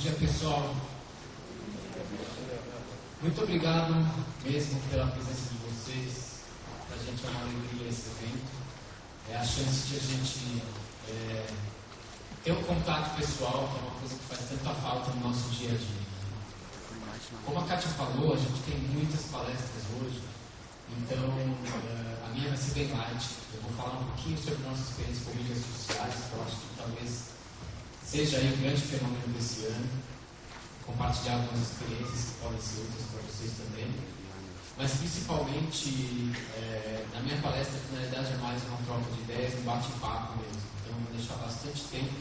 dia, pessoal. Muito obrigado mesmo pela presença de vocês. Para a gente é uma alegria esse evento. É a chance de a gente ter um contato pessoal, que é uma coisa que faz tanta falta no nosso dia a dia. Como a Kátia falou, a gente tem muitas palestras hoje, então a minha vai ser bem light. Eu vou falar um pouquinho sobre nossa experiência com mídias sociais, que eu acho que talvez seja aí um grande fenômeno desse ano. Compartilhar algumas experiências que podem ser úteis para vocês também. Mas principalmente, na minha palestra, a finalidade é mais uma troca de ideias, um bate-papo mesmo. Então eu vou deixar bastante tempo,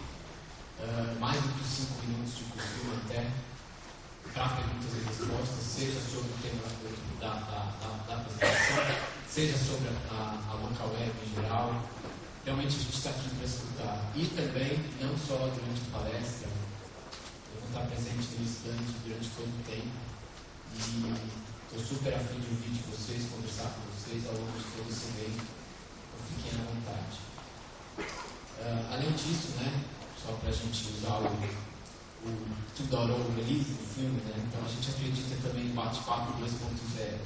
mais do que 5 minutos de costume até, para perguntas e respostas, seja sobre o tema da apresentação, seja sobre a local web em geral. Realmente a gente está aqui para escutar. E também, não só durante a palestra, eu vou estar presente no stand durante todo o tempo. E estou super afim de ouvir de vocês, conversar com vocês ao longo de todo esse evento. Então fiquem à vontade. Além disso, só para a gente usar o Tudorou release do filme, então a gente acredita também em bate-papo 2.0.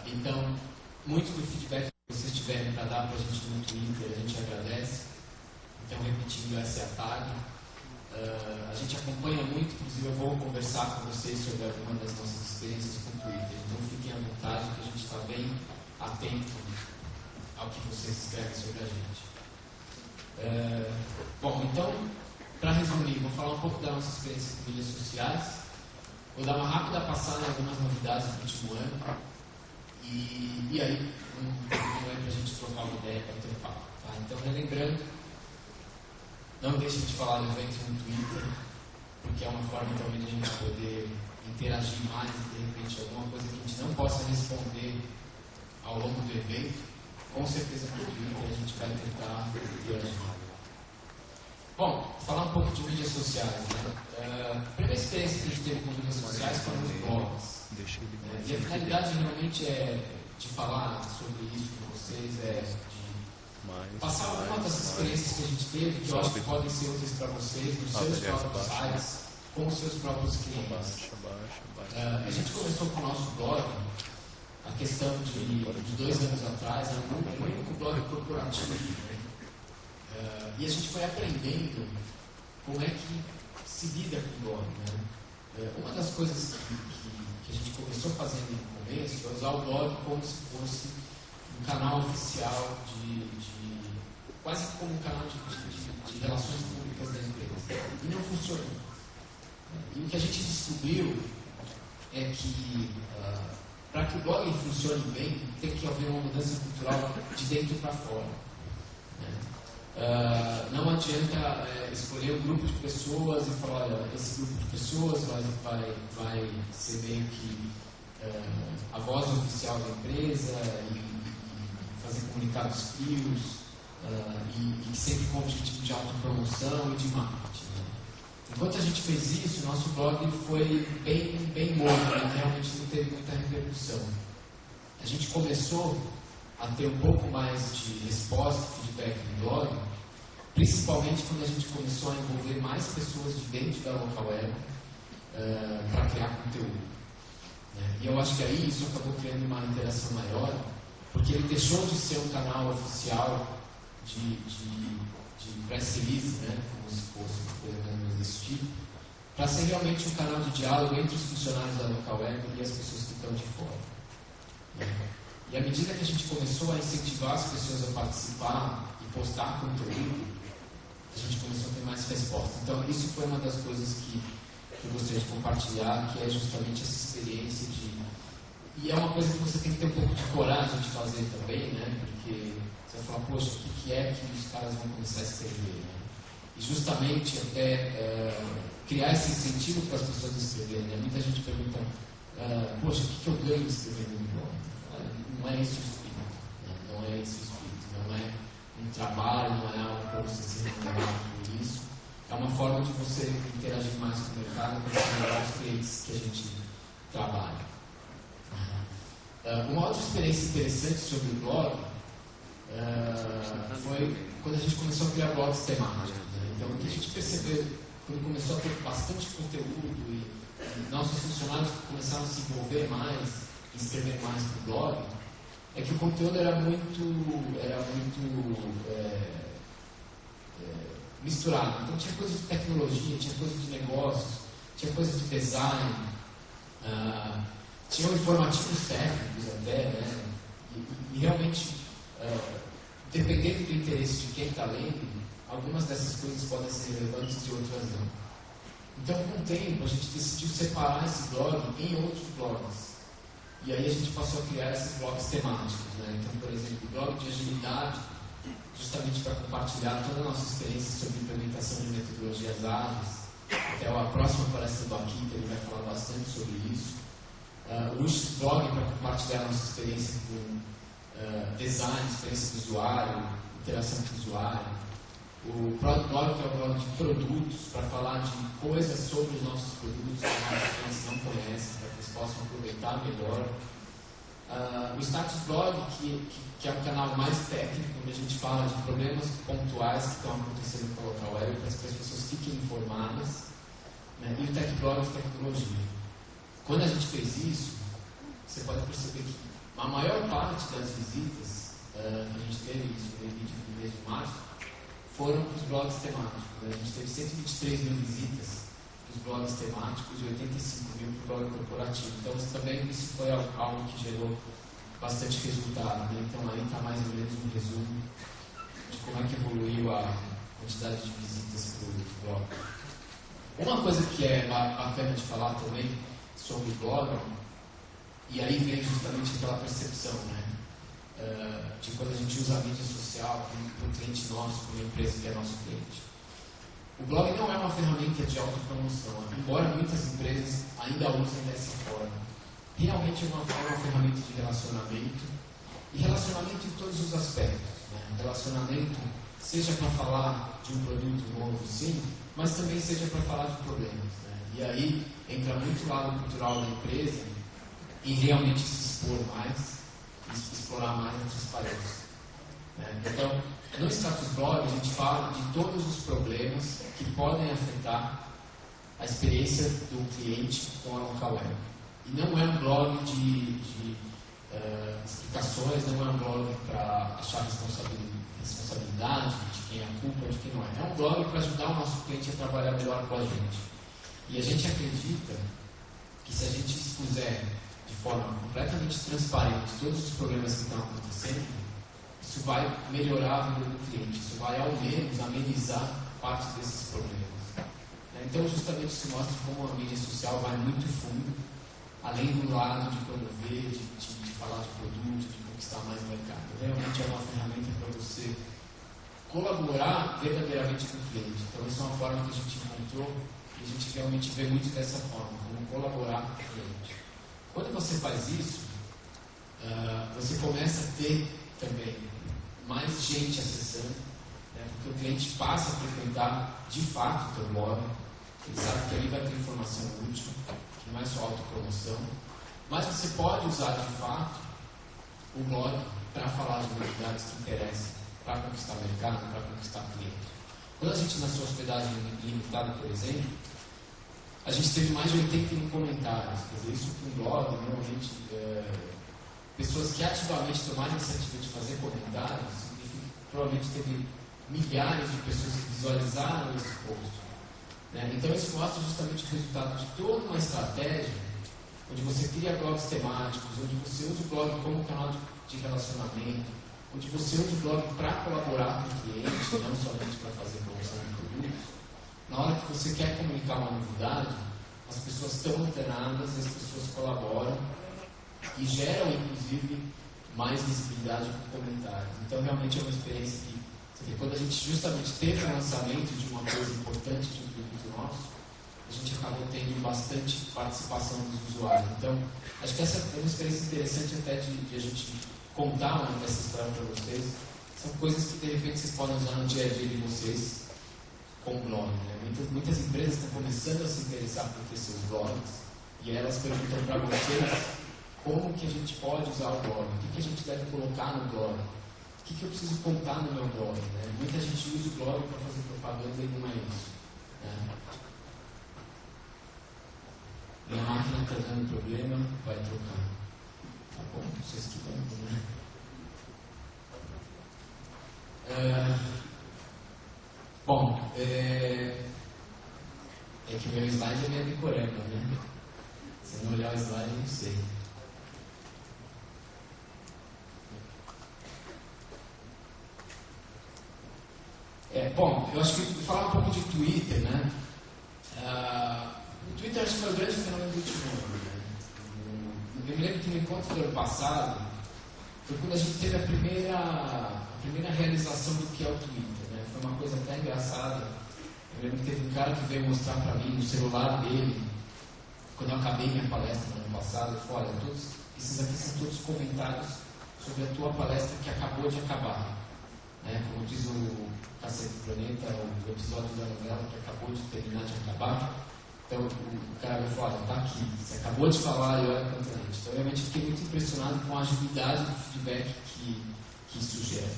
Então, muito do feedback que vocês tiverem para dar para a gente no Twitter, a gente agradece. Então, repetindo, essa é a tag. A gente acompanha muito, inclusive eu vou conversar com vocês sobre alguma das nossas experiências com o Twitter. Então, fiquem à vontade, que a gente está bem atento ao que vocês escrevem sobre a gente. Bom, então, para resumir, vou falar um pouco da nossa experiência com mídias sociais. Vou dar uma rápida passada em algumas novidades do último ano. E aí, para a gente trocar uma ideia para ter um papo. Tá? Então, relembrando, não deixem de falar do evento no Twitter, porque é uma forma também de a gente poder interagir mais e, de repente, alguma coisa que a gente não possa responder ao longo do evento. Com certeza, no Twitter a gente vai tentar interagir. Bom, falar um pouco de mídias sociais. A primeira experiência que a gente teve com mídias sociais foram os blogs. E a finalidade realmente de falar sobre isso com vocês, de passar alguma das experiências que a gente teve, que eu acho que podem ser úteis para vocês, nos seus próprios sites, com os seus próprios clientes. A gente começou com o nosso blog, a questão de 2 anos atrás, era o único blog corporativo. E a gente foi aprendendo como é que se lida com o blog. Uma das coisas que a gente começou fazendo no começo é usar o blog como se fosse um canal oficial quase como um canal de relações públicas da empresa. E não funcionou. E o que a gente descobriu é que para que o blog funcione bem, tem que haver uma mudança cultural de dentro para fora. Não adianta escolher um grupo de pessoas e falar, olha, esse grupo de pessoas vai ser meio que a voz oficial da empresa e fazer comunicados frios e sempre com o objetivo de autopromoção e de marketing. Enquanto a gente fez isso, nosso blog foi bem morno, realmente não teve muita repercussão. A gente começou a ter um pouco mais de resposta, feedback no blog, principalmente quando a gente começou a envolver mais pessoas de dentro da local web para criar conteúdo. E eu acho que aí isso acabou criando uma interação maior, porque ele deixou de ser um canal oficial de press release, como se fosse uma coisa mais ou menos desse tipo, para ser realmente um canal de diálogo entre os funcionários da local web e as pessoas que estão de fora. E à medida que a gente começou a incentivar as pessoas a participar e postar conteúdo, a gente começou a ter mais resposta. Então, isso foi uma das coisas que eu gostaria de compartilhar, que é justamente essa experiência E é uma coisa que você tem que ter um pouco de coragem de fazer também, porque você vai falar, poxa, o que é que os caras vão começar a escrever? E justamente até criar esse incentivo para as pessoas escreverem. Muita gente pergunta, poxa, o que eu ganho escrevendo um blog? Não é esse o espírito, não é esse o espírito, não é um trabalho, não é algo para você ser remunerado por isso. É uma forma de você interagir mais com o mercado, para melhorar os clientes que a gente trabalha. Uma outra experiência interessante sobre o blog foi quando a gente começou a criar blogs temáticos. Então, o que a gente percebeu quando começou a ter bastante conteúdo e nossos funcionários começaram a se envolver mais, escrever mais no blog, é que o conteúdo era muito misturado. Então tinha coisa de tecnologia, tinha coisa de negócios, tinha coisa de design, tinham informativos técnicos até, né? E realmente, dependendo do interesse de quem está lendo, algumas dessas coisas podem ser relevantes e outras não. Então, com o tempo, a gente decidiu separar esse blog em outros blogs. E aí a gente passou a criar esses blogs temáticos, né? Então, por exemplo, o blog de agilidade, justamente para compartilhar toda a nossa experiência sobre implementação de metodologias ágeis. Até a próxima palestra do Akita, ele vai falar bastante sobre isso. O UX Blog, para compartilhar a nossa experiência com design, experiência do usuário, interação com o usuário. O Product Blog, que é o blog de produtos, para falar de coisas sobre os nossos produtos que os nossos clientes não conhecem, para que eles possam aproveitar melhor. O Status Blog, que é um canal mais técnico, onde a gente fala de problemas pontuais que estão acontecendo com a local web, para que as pessoas fiquem informadas. Né? E o Tech Blog de tecnologia. Quando a gente fez isso, você pode perceber que a maior parte das visitas que a gente teve, isso no mês de março, foram para os blogs temáticos. A gente teve 123 mil visitas dos blogs temáticos e 85 mil para o blog corporativo. Então, também isso foi algo que gerou bastante resultado. Né? Então, aí está mais ou menos um resumo de como é que evoluiu a quantidade de visitas para o blog. Uma coisa que é bacana de falar também sobre o blog, e aí vem justamente aquela percepção, né? De quando a gente usa a mídia social para um cliente nosso, para uma empresa que é nosso cliente. O blog não é uma ferramenta de autopromoção, embora muitas empresas ainda usem dessa forma. Realmente é uma ferramenta de relacionamento, e relacionamento em todos os aspectos. Né? Relacionamento, seja para falar de um produto novo, sim, mas também seja para falar de problemas. Né? E aí entra muito o lado cultural da empresa em realmente se expor mais, explorar mais a transparência. Né? Então, no Status Blog, a gente fala de todos os problemas que podem afetar a experiência do cliente com a local web. E não é um blog de explicações, não é um blog para achar responsabilidade de quem é a culpa, de quem não é. É um blog para ajudar o nosso cliente a trabalhar melhor com a gente. E a gente acredita que se a gente expuser de forma completamente transparente todos os problemas que estão acontecendo, isso vai melhorar a vida do cliente, isso vai ao menos amenizar parte desses problemas. Então, justamente isso mostra como a mídia social vai muito fundo, além do lado de promover, de falar de produto, de conquistar mais mercado. Realmente é uma ferramenta para você colaborar verdadeiramente com o cliente. Então, essa é uma forma que a gente encontrou e a gente realmente vê muito dessa forma, como colaborar com o cliente. Quando você faz isso, você começa a ter também mais gente acessando, né, porque o cliente passa a frequentar de fato o teu blog, ele sabe que ali vai ter informação útil, que não é só autopromoção, mas você pode usar de fato o blog para falar de novidades que interessam, para conquistar mercado, para conquistar cliente. Quando a gente lançou a hospedagem limitada, por exemplo, a gente teve mais de 81 comentários. Quer dizer, isso para um blog, normalmente, pessoas que ativamente tomaram a iniciativa de fazer comentários, significa que provavelmente teve milhares de pessoas que visualizaram esse post. Né? Então, isso mostra justamente o resultado de toda uma estratégia, onde você cria blogs temáticos, onde você usa o blog como canal de relacionamento, onde você usa o blog para colaborar com o cliente, não somente para fazer promoção de produtos. Na hora que você quer comunicar uma novidade, as pessoas estão antenadas, as pessoas colaboram e geram, inclusive, mais visibilidade com comentários. Então, realmente é uma experiência que, quando a gente justamente teve o lançamento de uma coisa importante de um produto nosso, a gente acabou tendo bastante participação dos usuários. Então, acho que essa é uma experiência interessante até de a gente contar essa história para vocês. São coisas que, de repente, vocês podem usar no dia a dia de vocês com o blog. Né? Muitas empresas estão começando a se interessar por ter seus blogs e elas perguntam para vocês como que a gente pode usar o blog, o que a gente deve colocar no blog, o que eu preciso contar no meu blog. Né? Muita gente usa o blog para fazer propaganda e não é isso. Né? Minha máquina está dando problema, vai trocar. Tá bom, vocês que vão, né? Bom, é que o meu slide é meio decoreba, né? Se não olhar o slide, eu não sei. Bom, eu acho que vou falar um pouco de Twitter, né? O Twitter acho que foi o grande fenômeno do último ano, né? Eu me lembro que no encontro do ano passado foi quando a gente teve a primeira realização do que é o Twitter, né? Foi uma coisa até engraçada. Eu lembro que teve um cara que veio mostrar para mim no celular dele, quando eu acabei minha palestra no ano passado, ele falou: olha, esses aqui são todos comentários sobre a tua palestra que acabou de acabar. Né? Como diz o Cacete do Planeta, o episódio da novela que acabou de terminar de acabar. Então o cara me falou: olha, tá aqui, você acabou de falar e olha quanto a gente. Então eu realmente fiquei muito impressionado com a agilidade do feedback que isso gera.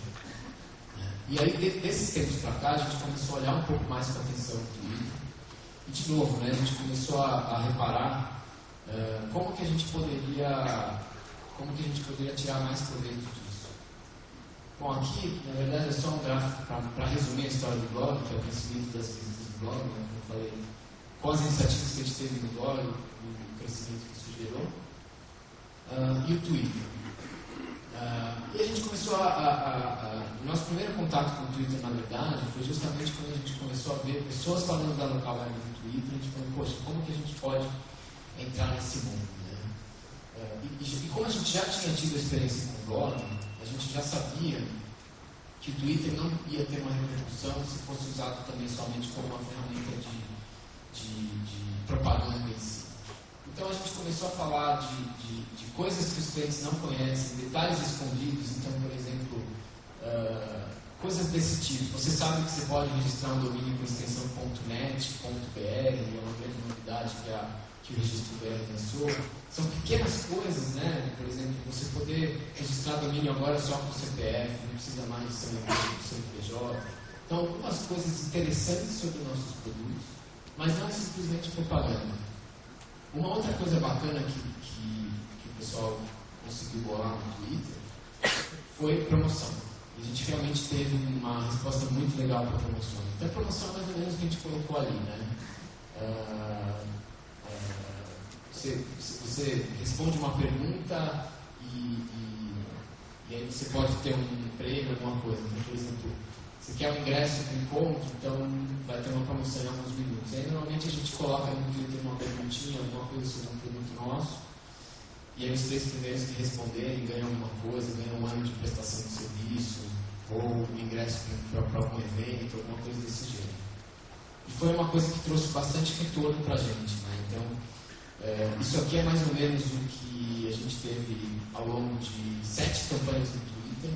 E aí, desses tempos para cá, a gente começou a olhar um pouco mais com atenção no Twitter. E, de novo, né, a gente começou a reparar como que a gente poderia tirar mais proveito disso. Bom, aqui, na verdade, é só um gráfico para resumir a história do blog, que é o crescimento das visitas do blog, né, como eu falei, com as iniciativas que a gente teve no blog, o crescimento que isso gerou, e o Twitter. E a gente começou o nosso primeiro contato com o Twitter, na verdade, foi justamente quando a gente começou a ver pessoas falando da local web no Twitter. A gente falou: poxa, como que a gente pode entrar nesse mundo, né? E como a gente já tinha tido a experiência com o blog, a gente já sabia que o Twitter não ia ter uma repercussão se fosse usado também somente como uma ferramenta de propaganda em si. Então a gente começou a falar de coisas que os clientes não conhecem, detalhes escondidos. Então, por exemplo, coisas desse tipo. Você sabe que você pode registrar um domínio com extensão .net, .br, é uma grande novidade que o registro BR lançou. São pequenas coisas, né? Por exemplo, você poder registrar domínio agora só com o CPF, não precisa mais de CNPJ. Então, algumas coisas interessantes sobre nossos produtos, mas não simplesmente propaganda. Uma outra coisa bacana que o pessoal conseguiu bolar no Twitter foi promoção. E a gente realmente teve uma resposta muito legal para a promoção. Então a promoção é mais ou menos o que a gente colocou ali, né? Você responde uma pergunta e aí você pode ter um prêmio, alguma coisa. Então, por exemplo, você quer um ingresso para o encontro, então vai ter uma promoção em alguns minutos. Aí normalmente a gente coloca no Twitter uma perguntinha, alguma coisa sobre um produto nosso, e aí os 3 primeiros que responderem ganham alguma coisa, ganham um ano de prestação de serviço, ou um ingresso para algum evento, alguma coisa desse jeito. E foi uma coisa que trouxe bastante retorno para a gente, né? Então, isso aqui é mais ou menos o que a gente teve ao longo de 7 campanhas no Twitter.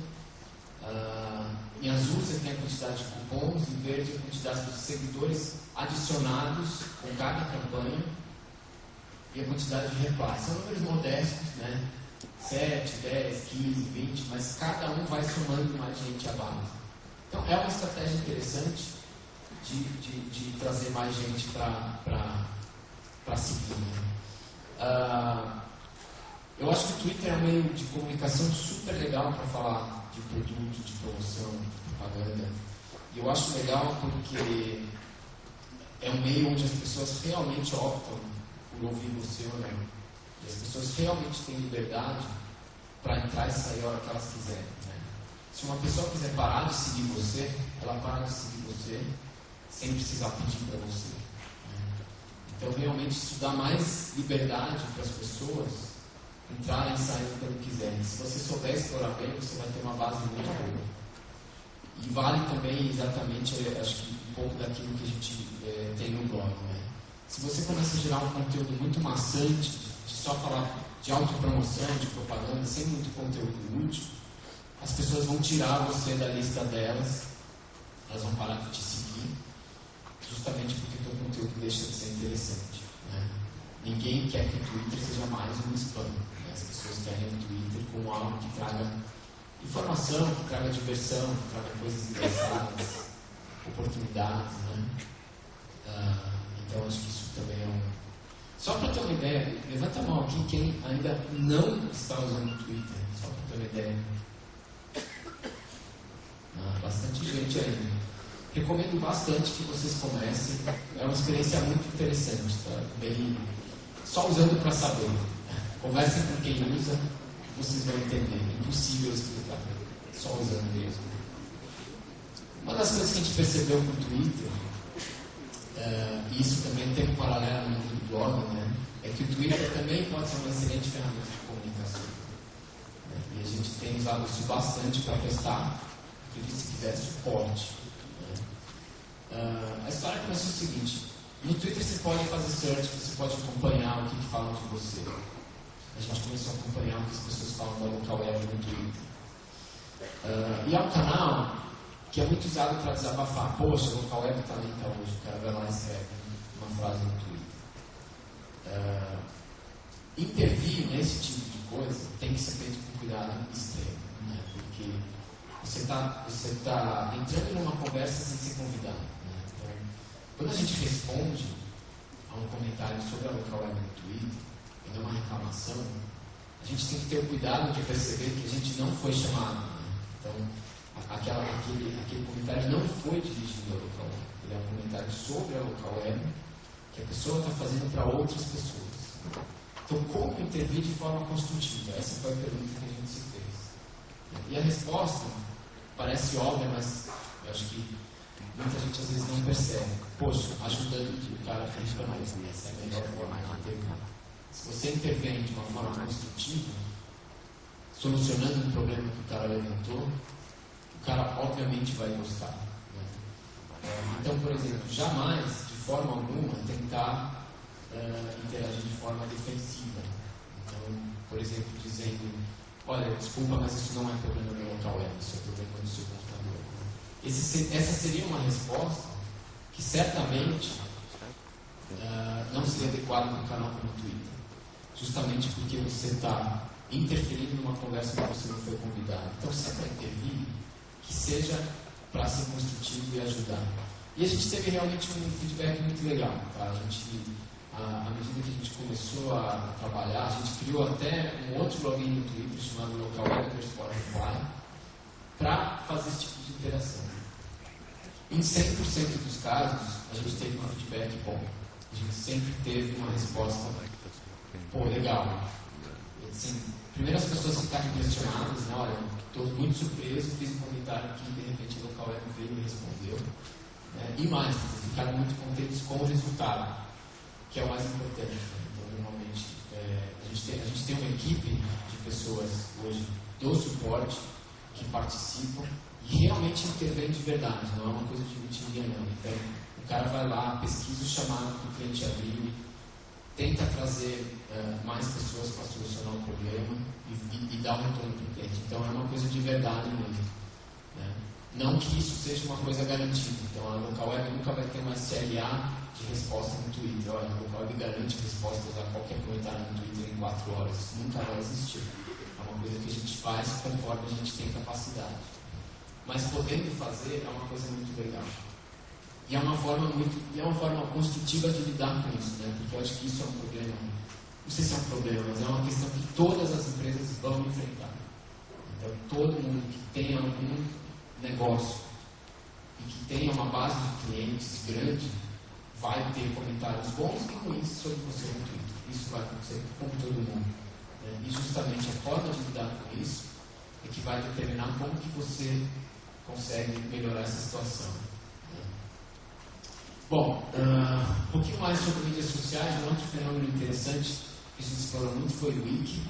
Em azul você tem a quantidade de cupons, em verde a quantidade de seguidores adicionados com cada campanha e a quantidade de replies. São números modestos, né? 7, 10, 15, 20, mas cada um vai somando mais gente à base. Então é uma estratégia interessante de trazer mais gente para seguir. Eu acho que o Twitter é um meio de comunicação super legal para falar de produto, de promoção, de propaganda. E eu acho legal porque é um meio onde as pessoas realmente optam por ouvir você ou não. E as pessoas realmente têm liberdade para entrar e sair a hora que elas quiserem, né? Se uma pessoa quiser parar de seguir você, ela para de seguir você sem precisar pedir para você, né? Então realmente isso dá mais liberdade para as pessoas entrarem e saírem quando quiserem. Se você souber explorar bem, você vai ter uma base muito boa. E vale também exatamente, acho que um pouco daquilo que a gente tem no blog, né? Se você começa a gerar um conteúdo muito maçante, de só falar de autopromoção, de propaganda, sem muito conteúdo útil, as pessoas vão tirar você da lista delas, elas vão parar de te seguir, justamente porque o teu conteúdo deixa de ser interessante, né? Ninguém quer que o Twitter seja mais um spam, né? As pessoas querem o Twitter como algo que traga informação, que traga diversão, que traga coisas engraçadas, oportunidades, né? coloque quem ainda não está usando o Twitter, só para ter uma ideia. Bastante gente ainda. Recomendo bastante que vocês comecem. É uma experiência muito interessante, tá? Bem, só usando para saber. Conversem com quem usa, vocês vão entender. Impossível explicar, só usando mesmo. Uma das coisas que a gente percebeu com o Twitter, e isso também tem um paralelo no mundo do blog, né? É que o Twitter também pode ser uma excelente ferramenta de comunicação. Né? E a gente tem usado isso bastante para prestar, se quiser, suporte. A história começou o seguinte: no Twitter você pode fazer search, você pode acompanhar o que falam de você. A gente começou a acompanhar o que as pessoas falam da local web no Twitter. E é um canal que é muito usado para desabafar. Poxa, a local web está lenta hoje, o cara vai lá e escreve uma frase no Twitter. Intervir nesse tipo de coisa tem que ser feito com cuidado extremo, né? Porque você está entrando numa conversa sem ser convidado. Né? Então, quando a gente responde a um comentário sobre a local web no Twitter, e não uma reclamação, a gente tem que ter o cuidado de perceber que a gente não foi chamado. Né? Então, aquele comentário não foi dirigido à local web. Ele é um comentário sobre a local web que a pessoa está fazendo para outras pessoas. Então, como intervir de forma construtiva? Essa foi a pergunta que a gente se fez. E a resposta parece óbvia, mas eu acho que muita gente às vezes não percebe. Poxa, ajudando o cara a frente para nós. Essa é a melhor forma de intervir. Se você intervém de uma forma construtiva, solucionando um problema que o cara levantou, o cara obviamente vai gostar. Né? Então, por exemplo, jamais, de forma alguma, tentar interagir de forma defensiva. Então, por exemplo, dizendo: olha, desculpa, mas isso não é problema do local web, isso é problema do seu computador. Essa seria uma resposta que certamente não seria adequada no canal como o Twitter, justamente porque você está interferindo numa conversa que você não foi convidado. Então, se é para intervir, que seja para ser construtivo e ajudar. E a gente teve realmente um feedback muito legal. Tá? À medida que a gente começou a trabalhar, a gente criou até um outro login no Twitter chamado local_reply para fazer esse tipo de interação. Em 100% dos casos, a gente teve um feedback bom. A gente sempre teve uma resposta, pô, legal. Assim, primeiro as pessoas ficaram impressionadas, né? Olha, estou muito surpreso, fiz um comentário que de repente o local web veio e respondeu. Né? E mais, ficaram muito contentes com o resultado, que é o mais importante. Né? Então, normalmente, a gente tem uma equipe de pessoas hoje do suporte que participam e realmente intervém de verdade, não é uma coisa de mentirinha não. Então, o cara vai lá, pesquisa o chamado que o cliente abriu, tenta trazer mais pessoas para solucionar o problema e dar um retorno para o cliente. Então, é uma coisa de verdade mesmo. Né? Não que isso seja uma coisa garantida. Então, a local web nunca vai ter uma SLA de resposta no Twitter. Olha, a local web garante respostas a qualquer comentário no Twitter em 4 horas. Isso nunca vai existir. É uma coisa que a gente faz conforme a gente tem capacidade. Mas podendo fazer é uma coisa muito legal. E é uma forma construtiva de lidar com isso, né? Porque eu acho que isso é um problema. Não sei se é um problema, mas é uma questão que todas as empresas vão enfrentar. Então, todo mundo que tem algum negócio e que tenha uma base de clientes grande vai ter comentários bons e ruins sobre você no Twitter. Isso vai acontecer com todo mundo. Né? E justamente a forma de lidar com isso é que vai determinar como que você consegue melhorar essa situação. Né? Bom, um pouquinho mais sobre mídias sociais. Um outro fenômeno interessante que a gente explorou muito foi o Wiki.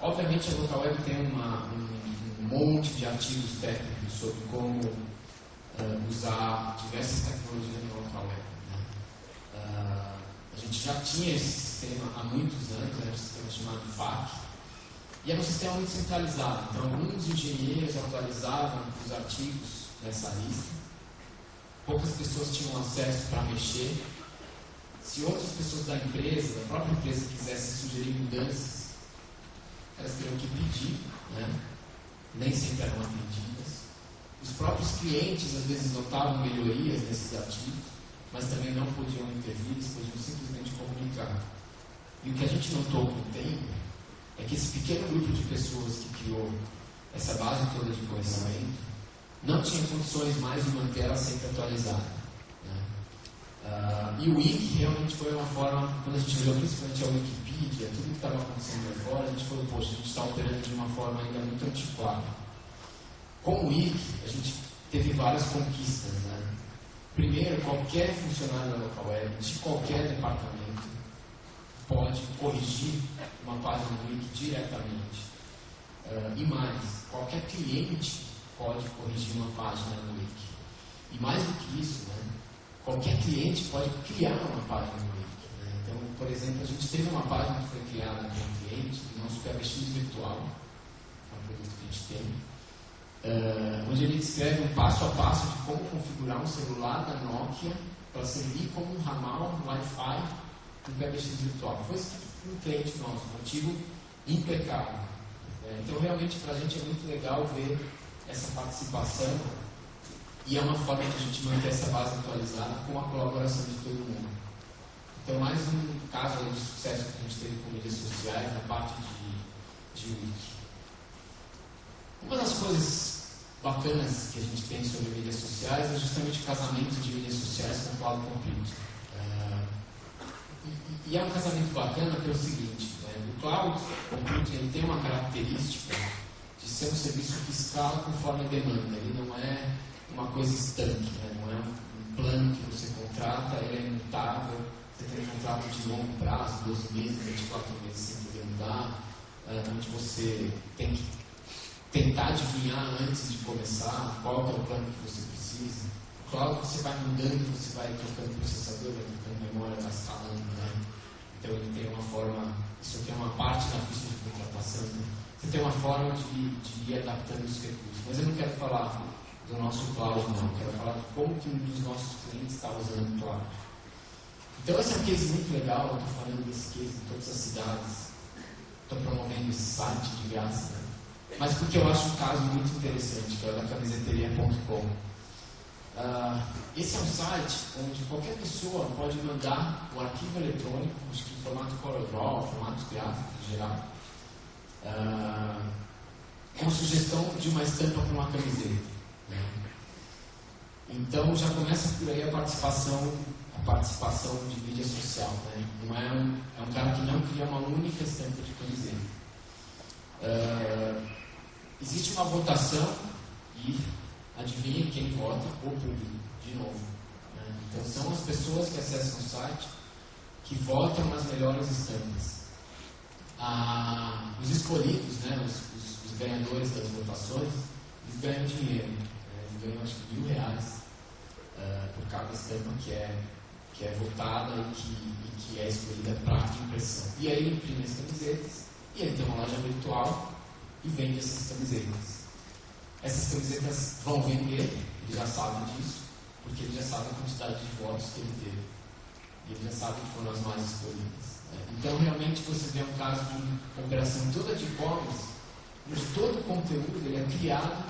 Obviamente a local web tem um monte de artigos técnicos sobre como usar diversas tecnologias no local web. Né? A gente já tinha esse sistema há muitos anos, era um sistema chamado FAQ, e era um sistema muito centralizado. Então, alguns engenheiros atualizavam os artigos nessa lista, poucas pessoas tinham acesso para mexer. Se outras pessoas da empresa, da própria empresa, quisessem sugerir mudanças, elas teriam que pedir, né? Nem sempre eram atendidas. Os próprios clientes, às vezes, notavam melhorias nesses artigos, mas também não podiam intervir, eles podiam simplesmente comunicar. E o que a gente notou com o tempo é que esse pequeno grupo de pessoas que criou essa base toda de conhecimento não tinha condições mais de manter ela sempre atualizada. E o Wiki realmente foi uma forma, quando a gente olhou principalmente a Wikipedia, tudo que estava acontecendo lá fora, a gente falou, poxa, a gente está operando de uma forma ainda muito antiquada. Com o Wiki, a gente teve várias conquistas. Primeiro, qualquer funcionário da local web, de qualquer departamento, pode corrigir uma página do Wiki diretamente. E mais, qualquer cliente pode corrigir uma página do Wiki. E mais do que isso, qualquer cliente pode criar uma página no Wiki. Então, por exemplo, a gente teve uma página que foi criada por um cliente, do nosso PBX virtual, que é um produto que a gente tem, onde ele descreve um passo a passo de como configurar um celular da Nokia para servir como um ramal Wi-Fi do PBX virtual. Foi escrito por um cliente nosso, um artigo impecável. Então, realmente, para a gente é muito legal ver essa participação. E é uma forma de a gente manter essa base atualizada com a colaboração de todo mundo. Então, mais um caso de sucesso que a gente teve com mídias sociais na parte de Wiki. Uma das coisas bacanas que a gente tem sobre mídias sociais é justamente o casamento de mídias sociais com o cloud computing. E é um casamento bacana pelo seguinte, o cloud computing ele tem uma característica de ser um serviço que escala conforme a demanda. Ele não é uma coisa estanque, não é um plano que você contrata, ele é imutável, você tem um contrato de longo prazo, 12 meses, 24 meses sem poder mudar, onde você tem que tentar adivinhar antes de começar qual é o plano que você precisa. O cloud você vai mudando, você vai trocando processador, vai trocando memória, vai escalando, Então ele tem uma forma, isso aqui é uma parte da ficha de contratação, você tem uma forma de ir adaptando os recursos. Mas eu não quero falar do nosso cloud, não. Quero falar de como que um dos nossos clientes está usando o cloud. Então, esse é um case muito legal. Eu estou falando desse case em todas as cidades. Estou promovendo esse site de graça. Mas porque eu acho um caso muito interessante, que é o da camiseteria.com. Esse é um site onde qualquer pessoa pode mandar um arquivo eletrônico, acho que em formato CorelDRAW, formato gráfico em geral, com sugestão de uma estampa para uma camiseta. Então já começa por aí a participação de mídia social. Não é um cara que não cria uma única estampa de camiseta. Existe uma votação e adivinha quem vota? O público, de novo. Então são as pessoas que acessam o site que votam nas melhores estampas. Os escolhidos, os ganhadores das votações, eles ganham dinheiro. Eles ganham acho que R$1.000 por cada estampa que é votada e que é escolhida para impressão. E aí ele imprime as camisetas e ele tem uma loja virtual e vende essas camisetas. Essas camisetas vão vender, ele já sabe disso, porque ele já sabe a quantidade de votos que ele teve. E ele já sabe que foram as mais escolhidas. Então, realmente, você vê um caso de uma operação toda de e-commerce, onde todo o conteúdo ele é criado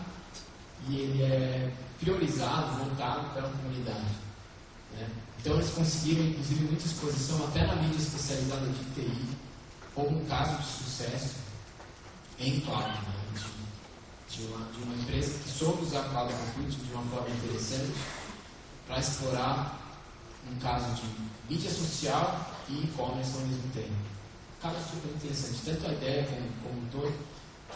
e ele é priorizado, voltado para a comunidade. Então, eles conseguiram, inclusive, muita exposição até na mídia especializada de TI, como um caso de sucesso em cloud, de uma empresa que soube usar cloud computing de uma forma interessante para explorar um caso de mídia social e e-commerce ao mesmo tempo. Um caso super interessante, tanto a ideia como todo,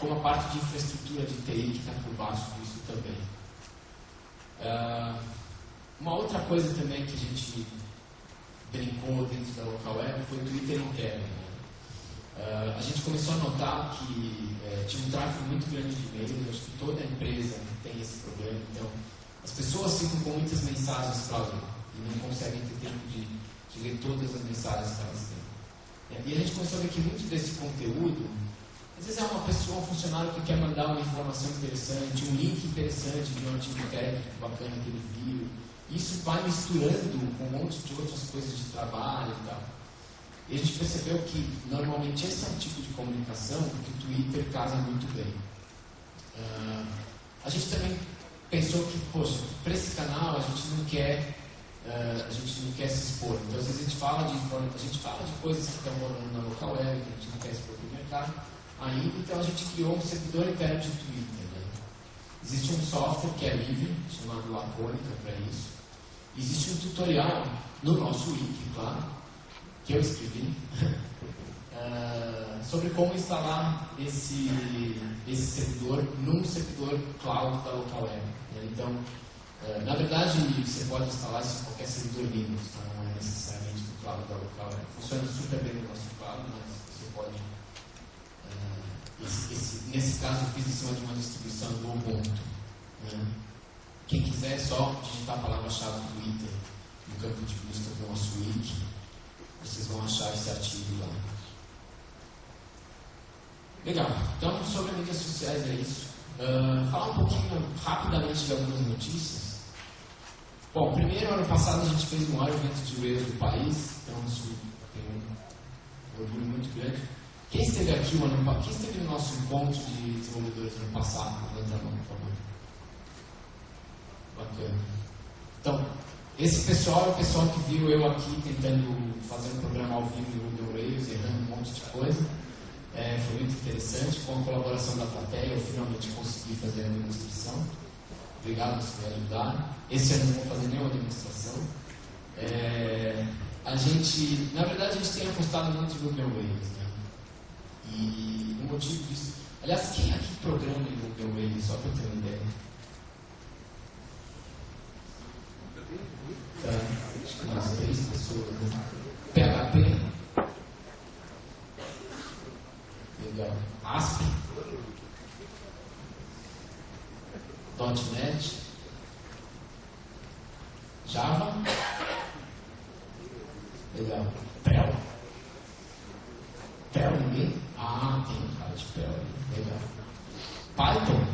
como a parte de infraestrutura de TI que está por baixo disso também. Uma outra coisa também que a gente brincou dentro da local web foi o Twitter interno. A gente começou a notar que tinha um tráfego muito grande de e-mail. Acho que toda empresa tem esse problema. Então, as pessoas ficam com muitas mensagens para ler e não conseguem ter tempo de ler todas as mensagens que elas têm. E a gente começou a ver que muito desse conteúdo, às vezes é uma pessoa, um funcionário que quer mandar uma informação interessante, um link interessante de um artigo técnico bacana que ele viu. Isso vai misturando com um monte de outras coisas de trabalho e tal. E a gente percebeu que, normalmente, esse é um tipo de comunicação que o Twitter casa muito bem. A gente também pensou que, poxa, para esse canal a gente não quer a gente não quer se expor. Então, às vezes a gente fala de coisas que estão rolando na local web, que a gente não quer expor para o mercado ainda, então a gente criou um servidor interno de Twitter. Né? Existe um software que é livre, chamado Lacônica, para isso. Existe um tutorial no nosso wiki, claro, que eu escrevi, sobre como instalar esse servidor num servidor cloud da local web. Né? Então, na verdade, você pode instalar isso em qualquer servidor Linux, tá? Não é necessariamente no cloud da local web. Funciona super bem no nosso cloud, mas você pode... nesse caso, eu fiz em cima de uma distribuição do Ubuntu. Né? Quem quiser, é só digitar a palavra-chave Twitter no campo de busca do nosso wiki. Vocês vão achar esse artigo lá. Legal. Então, sobre mídias sociais é isso. Falar um pouquinho rapidamente de algumas notícias. Bom, primeiro, ano passado a gente fez o maior evento de Rails do país, então isso tem um orgulho muito grande. Quem esteve aqui quem esteve no nosso encontro de desenvolvedores no ano passado? Levanta a mão, por favor. Bacana. Então, esse pessoal é o pessoal que viu eu aqui tentando fazer um programa ao vivo em Ruby on Rails, errando um monte de coisa. Foi muito interessante. Com a colaboração da plateia, eu finalmente consegui fazer a demonstração. Obrigado por me ajudar. Esse ano não vou fazer nenhuma demonstração. Na verdade, a gente tem apostado muito em Ruby on Rails, né? E o motivo disso... Aliás, quem aqui programa em Ruby on Rails? Só para eu ter uma ideia. Acho que umas 3 pessoas, né? PHP. Legal. ASP. .NET. Java. Legal. Perl. Perl, ninguém? Ah, tem um cara de Perl ali. Legal. Python.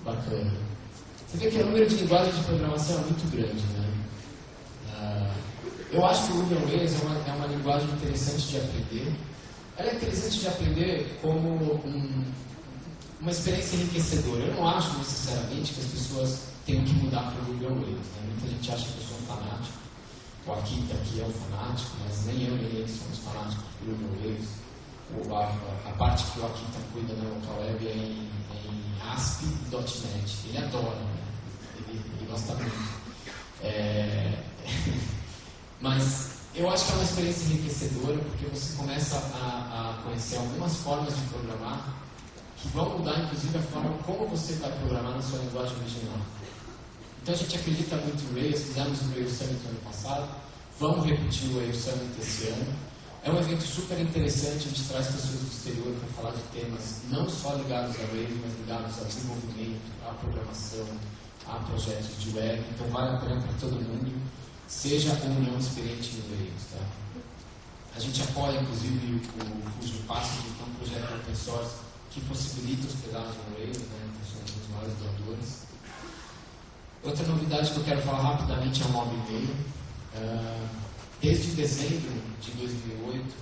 Bacana. Você vê que o número de linguagens de programação é muito grande, né? Eu acho que o Ruby on Rails é uma linguagem interessante de aprender. Ela é interessante de aprender como uma experiência enriquecedora. Eu não acho necessariamente que as pessoas tenham que mudar para o Ruby on Rails. Né? Muita gente acha que eu sou um fanático. O Akita aqui é um fanático, mas nem eu nem ele somos fanáticos do Ruby on Rails. A parte que o Akita cuida na local web é em ASP e .NET. Ele adora, né? Ele gosta muito. Mas eu acho que é uma experiência enriquecedora, porque você começa a conhecer algumas formas de programar que vão mudar, inclusive, a forma como você vai programar na sua linguagem original. Então a gente acredita muito em Rails, fizemos o Rails Summit no ano passado, vamos repetir o Rails Summit esse ano. É um evento super interessante, a gente traz pessoas do exterior para falar de temas não só ligados a Rails, mas ligados ao desenvolvimento, à programação, a projetos de web. Então vale a pena para todo mundo, seja ou não experiente no Rails. Tá? A gente apoia, inclusive, o Fusion Passage, que é um projeto open source que possibilita hospedagem no Rails, né? Então somos um dos maiores doadores. Outra novidade que eu quero falar rapidamente é o Mob e-mail. Desde dezembro de 2008,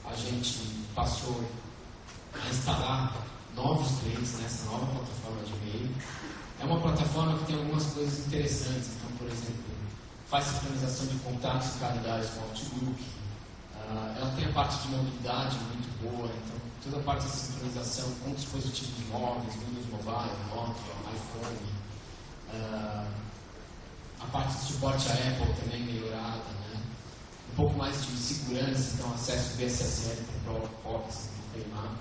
a gente passou a instalar novos clientes nessa nova plataforma de e-mail. É uma plataforma que tem algumas coisas interessantes. Então, por exemplo, faz sincronização de contatos e calendários com o Outlook. Ela tem a parte de mobilidade muito boa, então toda a parte de sincronização com dispositivos móveis, Windows Mobile, Nokia, iPhone. A parte de suporte à Apple também melhorada, né? Um pouco mais de segurança, então acesso BSSL para o Proxy, para o Paymap.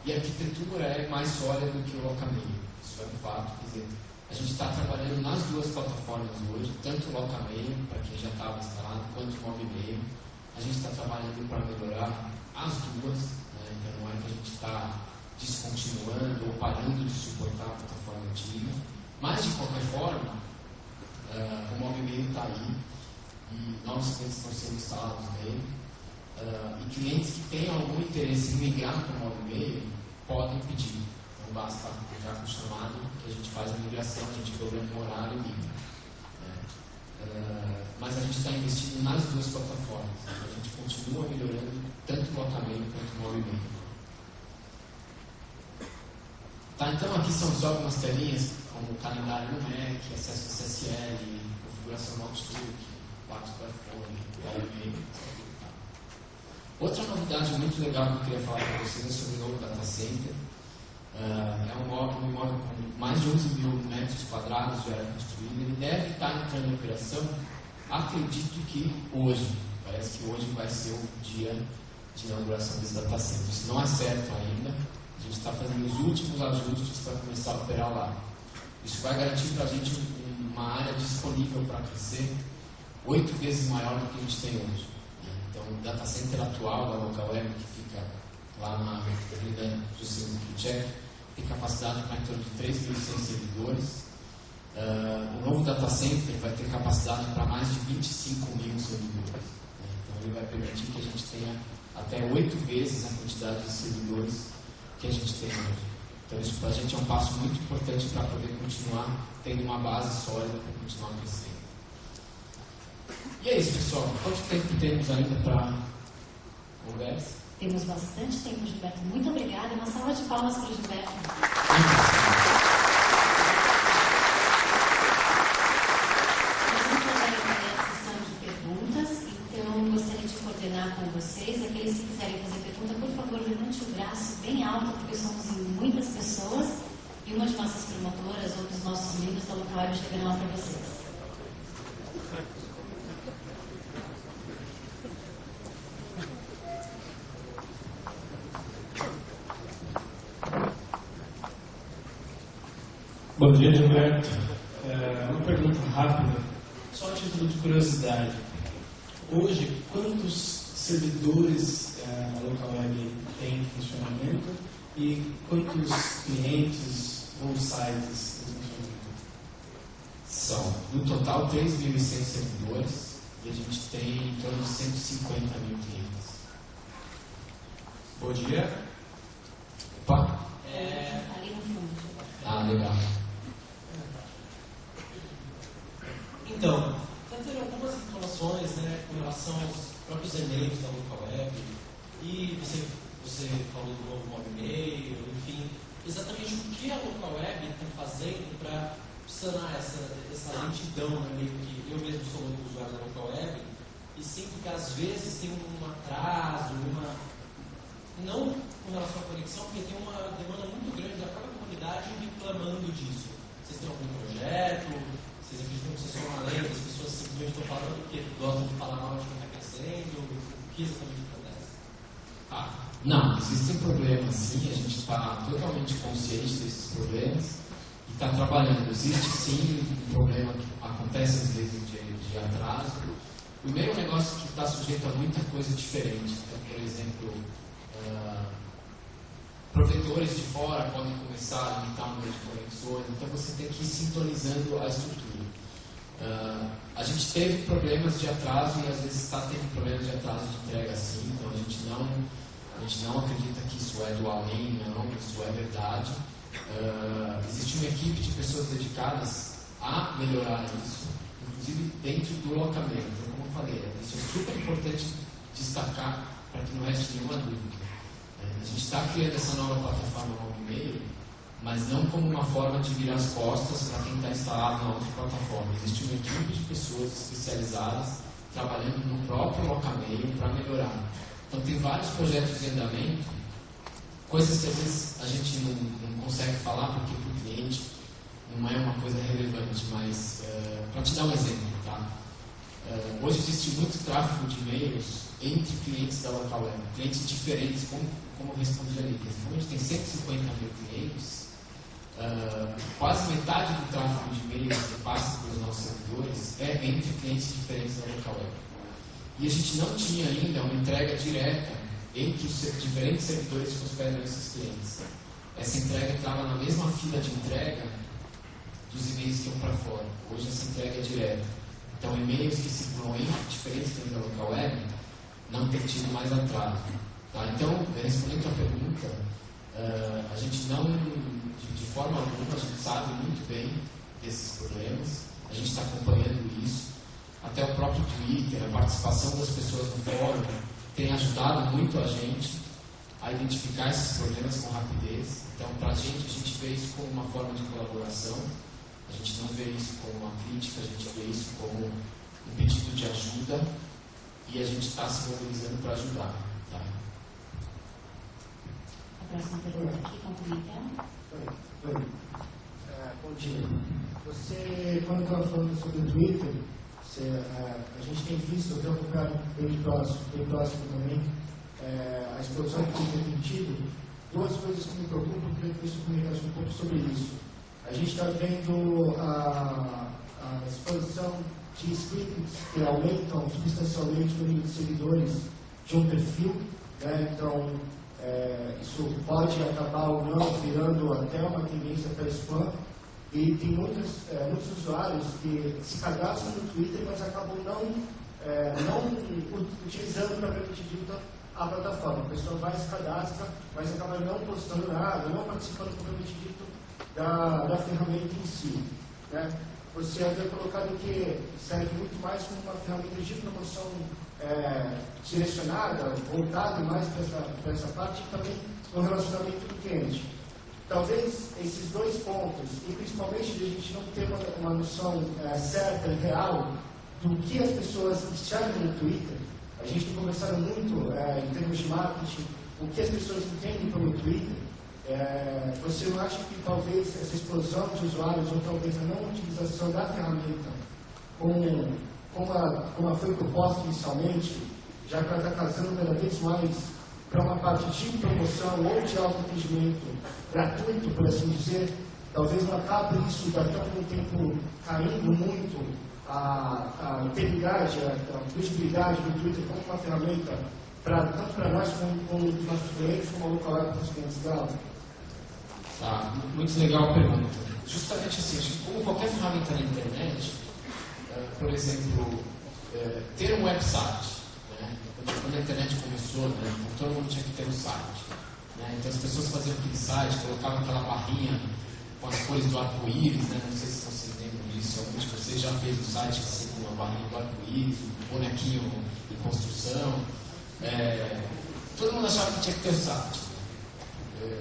E a arquitetura é mais sólida do que o Locamail. Isso é um fato, quer dizer, a gente está trabalhando nas duas plataformas hoje, tanto o Locamail, para quem já estava instalado, quanto o Mobmail. A gente está trabalhando para melhorar as duas, né? Então não é que a gente está descontinuando ou parando de suportar a plataforma antiga, mas de qualquer forma, o Mobmail está aí e novos clientes estão sendo instalados nele. E clientes que tenham algum interesse em migrar para o Mobmail podem pedir. Então basta já com o chamado que a gente faz a migração, a gente programa um horário e migra. Mas a gente está investindo nas duas plataformas. Então a gente continua melhorando tanto o Locamail quanto o Mobmail. Tá, então aqui são só algumas telinhas com como calendário no Mac, acesso a SSL, configuração no Outlook, pacto para iPhone, e-mail, etc. Outra novidade muito legal que eu queria falar para vocês é sobre o novo data center. É um imóvel com mais de 11 mil metros quadrados de área construída. Ele deve estar entrando em operação, acredito que hoje. Parece que hoje vai ser o dia de inauguração desse data center. Isso não é certo ainda. A gente está fazendo os últimos ajustes para começar a operar lá. Isso vai garantir para a gente uma área disponível para crescer 8 vezes maior do que a gente tem hoje. Então, o data center atual da Localweb, que fica lá na Avenida Juscelino Kubitschek, tem capacidade para em torno de 3.100 servidores. O novo data center vai ter capacidade para mais de 25 mil servidores. Então, ele vai permitir que a gente tenha até 8 vezes a quantidade de servidores que a gente tem hoje. Então, isso para a gente é um passo muito importante para poder continuar tendo uma base sólida para continuar crescendo. E é isso, pessoal. Quanto tempo temos ainda para conversa? Temos bastante tempo, Gilberto. Muito obrigada. Uma salva de palmas para o Gilberto. Nós vamos agora a sessão de perguntas. Então, gostaria de coordenar com vocês. Aqueles que quiserem fazer pergunta, por favor, levante o braço bem alto, porque somos muitas pessoas. E uma de nossas promotoras ou dos nossos membros da Localweb chegarão lá para vocês. Bom dia, Gilberto. Uma pergunta rápida, só a título de curiosidade. Hoje, quantos servidores a Localweb tem em funcionamento e quantos clientes ou sites em funcionamento? São, no total, 3.100 servidores e a gente tem em torno de 150 mil clientes. Bom dia. Opa! Ali no fundo. Ah, legal. Então, está tendo algumas informações, com relação aos próprios e-mails da Localweb, e você falou do novo modo e-mail, enfim, exatamente o que a Localweb está fazendo para sanar essa lentidão, meio que eu mesmo sou usuário da Localweb, e sinto que às vezes tem um atraso, não com relação à conexão, porque tem uma demanda muito grande da própria comunidade reclamando disso. Vocês têm algum projeto? Vocês acreditam que vocês são uma lei, as pessoas simplesmente estão falando porque gostam de falar mal de quem está crescendo? O que exatamente acontece? Não, existem problemas sim, a gente está totalmente consciente desses problemas e está trabalhando. Existe sim um problema que acontece às vezes de atraso. Primeiro, é um negócio que está sujeito a muita coisa diferente. Então, por exemplo, provedores de fora podem começar a limitar o número de conexões, então você tem que ir sintonizando a estrutura. A gente teve problemas de atraso e às vezes está tendo problemas de atraso de entrega sim, então a gente não acredita que isso é do além, não, isso é verdade. Existe uma equipe de pessoas dedicadas a melhorar isso, inclusive dentro do locamento. Então, como eu falei, isso é super importante destacar para que não reste nenhuma dúvida. A gente está criando essa nova plataforma no e-mail, mas não como uma forma de virar as costas para quem está instalado na outra plataforma. Existe uma equipe de pessoas especializadas trabalhando no próprio Locamail para melhorar. Então tem vários projetos em andamento, coisas que às vezes a gente não consegue falar porque para o cliente não é uma coisa relevante, mas para te dar um exemplo, tá? Hoje existe muito tráfego de e-mails entre clientes da Localweb, clientes diferentes, como eu respondi ali. Como a gente tem 150 mil clientes, quase metade do tráfego de e-mails que passa pelos nossos servidores é entre clientes diferentes da Localweb. E a gente não tinha ainda uma entrega direta entre os diferentes servidores que hospedam esses clientes. Essa entrega estava na mesma fila de entrega dos e-mails que iam para fora. Hoje essa entrega é direta. Então, e-mails que circulam entre diferentes clientes da Localweb não tem tido mais atraso. Tá? Então, respondendo a pergunta, a gente não, de forma alguma, a gente sabe muito bem desses problemas, a gente está acompanhando isso, até o próprio Twitter, a participação das pessoas no fórum tem ajudado muito a gente a identificar esses problemas com rapidez. Então, para a gente vê isso como uma forma de colaboração. gente não vê isso como uma crítica, a gente vê isso como um pedido de ajuda e a gente está se mobilizando para ajudar. Tá? A próxima pergunta aqui, complementando. Oi. Bom dia. Você, quando estava falando sobre o Twitter, a gente tem visto, eu tenho acompanhado bem próximo também, a explosão que tem tido. Duas coisas que me preocupam, eu queria que você comentasse um pouco sobre isso. A gente está vendo a expansão de scripts que aumentam substancialmente o número de seguidores de um perfil, né? Então, isso pode acabar ou não virando até uma tendência para spam. E tem muitos usuários que se cadastram no Twitter, mas acabam não utilizando propriamente dito a plataforma. A pessoa vai se cadastra, mas acaba não postando nada, não participando propriamente dito da ferramenta em si. Né? Você havia colocado que serve muito mais como uma ferramenta de promoção direcionada, voltada mais para essa parte e também no relacionamento do cliente. Talvez esses dois pontos, e principalmente de a gente não ter uma noção certa e real do que as pessoas enxergam no Twitter, a gente tem conversado muito em termos de marketing, o que as pessoas entendem pelo Twitter. Você não acha que talvez essa explosão de usuários, ou talvez a não utilização da ferramenta, como ela foi proposta inicialmente, já que ela está casando cada vez mais para uma parte de promoção ou de autoatendimento gratuito, por assim dizer, talvez não acabe isso daqui a algum tempo caindo muito a integridade, a visibilidade do Twitter como uma ferramenta tanto para nós como os nossos clientes, como a local para os clientes dela. Tá, muito legal a pergunta. Justamente assim, como qualquer ferramenta na internet, por exemplo, ter um website. Quando a internet começou, todo mundo tinha que ter um site. Então as pessoas faziam aquele site, colocavam aquela barrinha com as cores do arco-íris, não sei se vocês lembram disso, alguns de vocês já fez um site assim, com uma barrinha do arco-íris, um bonequinho de construção. Todo mundo achava que tinha que ter um site.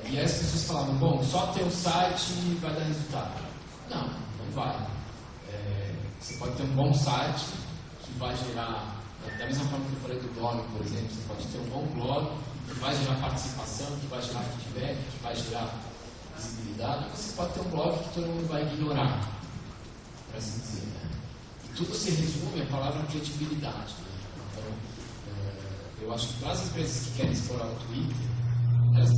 E aí as pessoas falavam, bom, só ter um site vai dar resultado. Não, não vai. Você pode ter um bom site que vai gerar, da mesma forma que eu falei do blog, por exemplo, você pode ter um bom blog que vai gerar participação, que vai gerar feedback, que vai gerar visibilidade, e você pode ter um blog que todo mundo vai ignorar, para assim dizer. E tudo se resume à palavra credibilidade. Então, eu acho que para as empresas que querem explorar o Twitter, elas...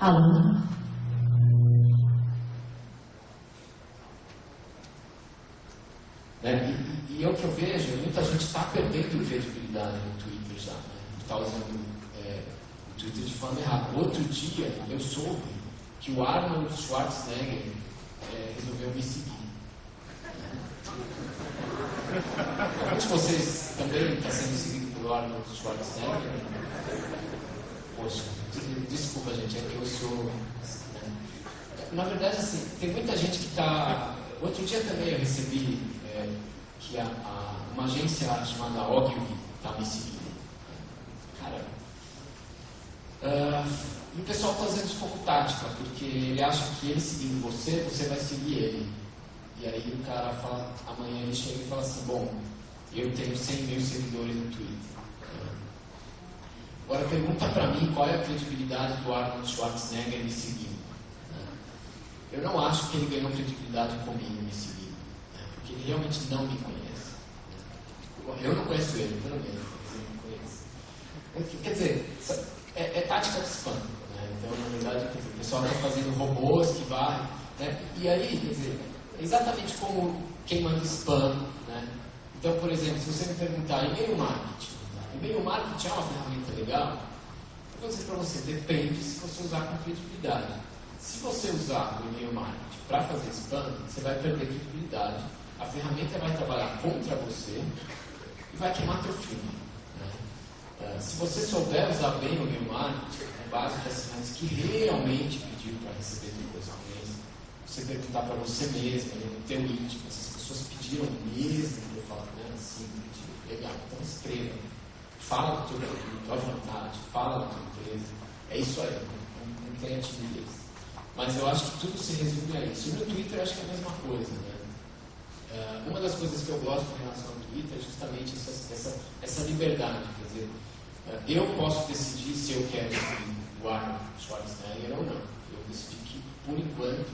Alô? E o que eu vejo, muita gente está perdendo credibilidade no Twitter já, está usando o Twitter de forma errada. Outro dia, eu soube que o Arnold Schwarzenegger resolveu me seguir. Alguns de vocês também estão sendo seguidos pelo Arnold Schwarzenegger? Poxa, desculpa, gente, é que eu sou... Na verdade, assim, tem muita gente que está... Outro dia também eu recebi que uma agência chamada Ogilvy está me seguindo. Cara, e o pessoal está usando isso como tática, porque ele acha que ele seguindo você, você vai seguir ele. E aí o cara fala, amanhã ele chega e fala assim, bom, eu tenho 100 mil seguidores no Twitter. Agora pergunta para mim qual é a credibilidade do Arnold Schwarzenegger me seguindo. Eu não acho que ele ganhou credibilidade comigo me seguindo. Porque ele realmente não me conhece. Eu não conheço ele, pelo menos, ele não conhece. Quer dizer, é tática de spam. Então, na verdade, quer dizer, o pessoal está fazendo robôs que vai. E aí, quer dizer, é exatamente como quem manda spam. Então, por exemplo, se você me perguntar e-mail marketing. E-mail marketing é uma ferramenta legal? Eu vou dizer para você, depende se você usar com credibilidade. Se você usar o e-mail marketing para fazer spam, você vai perder credibilidade. A ferramenta vai trabalhar contra você e vai queimar teu filme. Se você souber usar bem o e-mail marketing, com base de assinantes que realmente pediram para receber depois ao mês, você perguntar para você mesmo, no teu íntimo, essas pessoas pediram mesmo, eu falo, sim, pediram, legal, então escreva. Fala do teu produto, à vontade, fala da tua empresa. É isso aí. Não tem a timidez. Mas eu acho que tudo se resume a isso. E no Twitter eu acho que é a mesma coisa, né? Uma das coisas que eu gosto em relação ao Twitter é justamente essa liberdade. Quer dizer, eu posso decidir se eu quero seguir o Arnold Schwarzenegger ou não. Eu decidi que, por enquanto,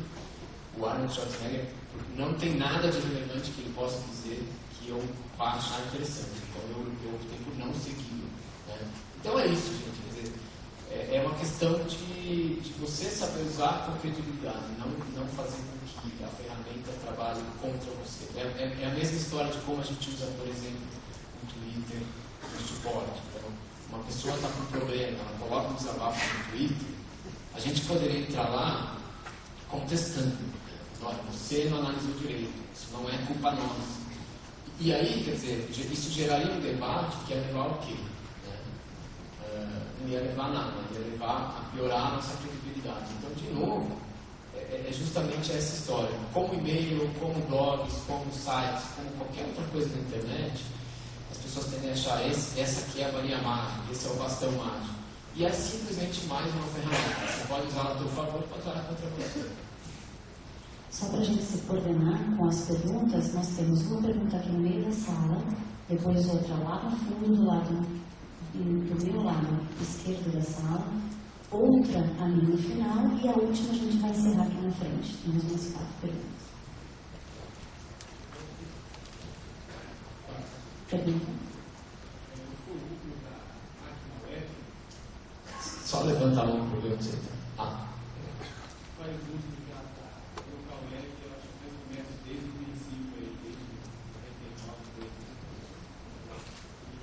o Arnold Schwarzenegger não tem nada de relevante que ele possa dizer que eu vá achar interessante. Então eu optei por não segui-lo. Né? Então é isso, gente. Quer dizer, é uma questão de você saber usar com credibilidade, não fazer com que a ferramenta trabalhe contra você. É a mesma história de como a gente usa, por exemplo, o Twitter no suporte. Então, uma pessoa está com um problema, ela coloca um desabafo no Twitter, a gente poderia entrar lá contestando. Olha, você não analisou direito, isso não é culpa nossa. E aí, quer dizer, isso geraria um debate que ia levar ao quê? Não ia levar a nada, ia levar a piorar a nossa credibilidade. Então, de novo, é justamente essa história. Como e-mail, como blogs, como sites, como qualquer outra coisa na internet, as pessoas tendem a achar essa aqui é a varinha mágica, esse é o bastão mágico. E é simplesmente mais uma ferramenta. Você pode usá-la a seu favor, pode usá-la contra você. Só para a gente se coordenar com as perguntas, nós temos uma pergunta aqui no meio da sala, depois outra lá no fundo, do meu lado esquerdo da sala, outra ali no final e a última a gente vai encerrar aqui na frente. Temos umas 4 perguntas. Pergunta? Só levanta a mão para ver onde você está. Faz uso da local web, eu acho que mais ou menos desde o princípio, desde 99,